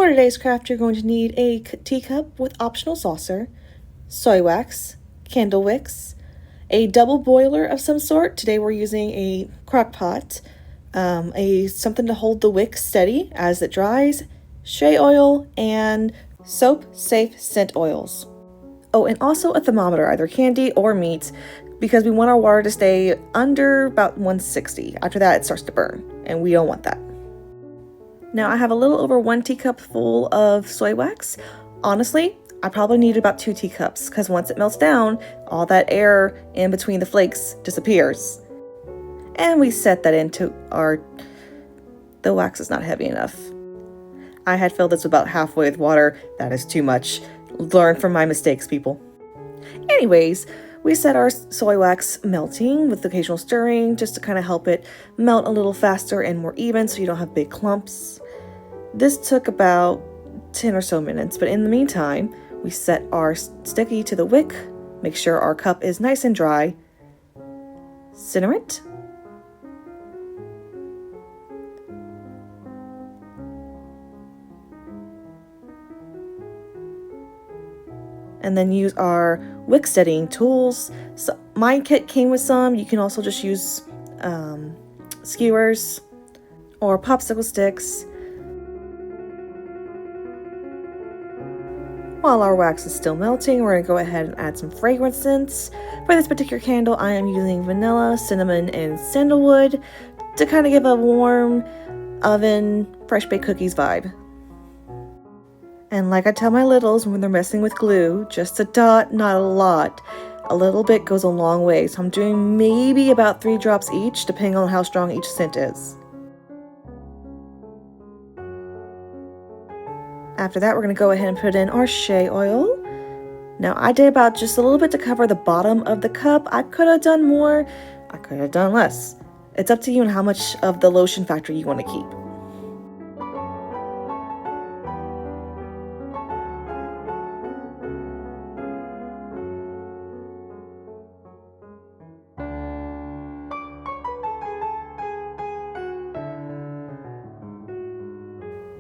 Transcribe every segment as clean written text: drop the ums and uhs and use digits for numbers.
For today's craft, you're going to need a teacup with optional saucer, soy wax, candle wicks, a double boiler of some sort. Today we're using a crock pot, something to hold the wick steady as it dries, shea oil, and soap-safe scent oils. Oh, and also a thermometer, either candy or meat, because we want our water to stay under about 160. After that, it starts to burn, and we don't want that. Now, I have a little over 1 teacup full of soy wax. Honestly, I probably need about 2 teacups, because once it melts down, all that air in between the flakes disappears. And we set that into the wax is not heavy enough. I had filled this about halfway with water. That is too much. Learn from my mistakes, people. Anyways, we set our soy wax melting with occasional stirring just to kind of help it melt a little faster and more even so you don't have big clumps. This took about 10 or so minutes, but in the meantime, we set our sticky to the wick, make sure our cup is nice and dry, center it, and then use our wick steadying tools. So my kit came with some. You can also just use skewers or popsicle sticks. While our wax is still melting, we're going to go ahead and add some fragrance scents. For this particular candle, I am using vanilla, cinnamon, and sandalwood to kind of give a warm oven, fresh baked cookies vibe. And like I tell my littles when they're messing with glue, just a dot, not a lot. A little bit goes a long way, so I'm doing maybe about 3 drops each, depending on how strong each scent is. After that, we're going to go ahead and put in our shea oil. Now, I did about just a little bit to cover the bottom of the cup. I could have done more. I could have done less. It's up to you and how much of the lotion factor you want to keep.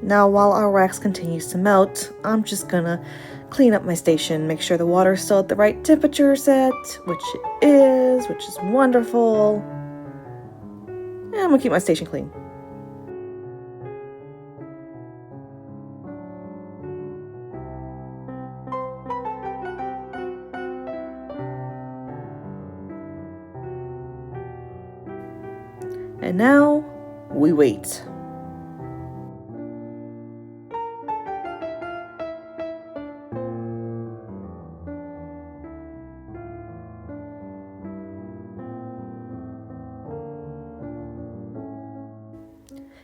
Now, while our wax continues to melt, I'm just gonna clean up my station, make sure the water's still at the right temperature set, which it is, which is wonderful. And I'm gonna keep my station clean. And now, we wait.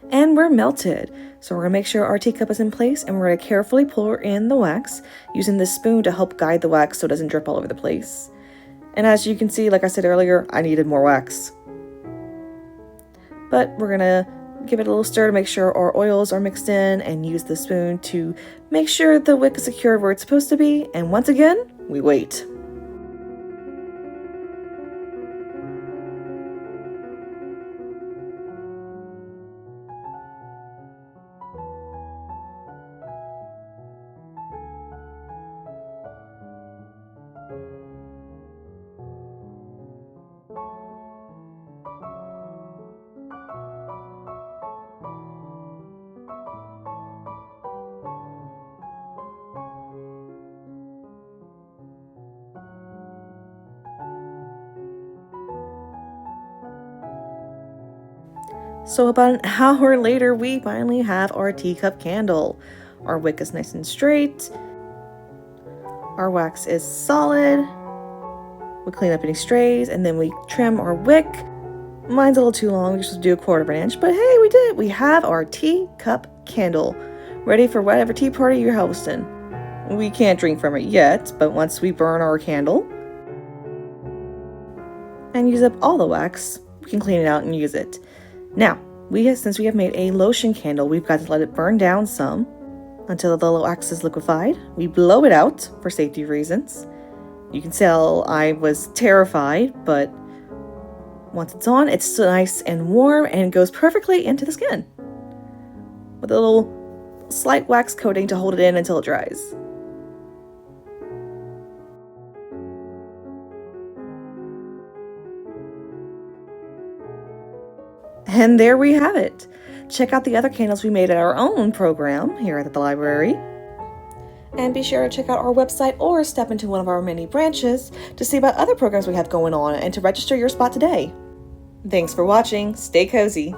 And we're melted. So we're gonna make sure our teacup is in place, and we're gonna carefully pour in the wax using this spoon to help guide the wax so it doesn't drip all over the place. And as you can see, like I said earlier, I needed more wax. But we're gonna give it a little stir to make sure our oils are mixed in and use the spoon to make sure the wick is secured where it's supposed to be. And once again, we wait. So about an hour later, we finally have our teacup candle. Our wick is nice and straight. Our wax is solid. We clean up any strays, and then we trim our wick. Mine's a little too long, we just do 1/4 of an inch, but hey, we did it. We have our teacup candle, ready for whatever tea party you're hosting. We can't drink from it yet, but once we burn our candle and use up all the wax, we can clean it out and use it. Now, since we have made a lotion candle, we've got to let it burn down some until the wax is liquefied. We blow it out for safety reasons. You can tell I was terrified, but once it's on, it's nice and warm and goes perfectly into the skin. With a little slight wax coating to hold it in until it dries. And there we have it. Check out the other candles we made at our own program here at the library. And be sure to check out our website or step into one of our many branches to see about other programs we have going on and to register your spot today. Thanks for watching. Stay cozy.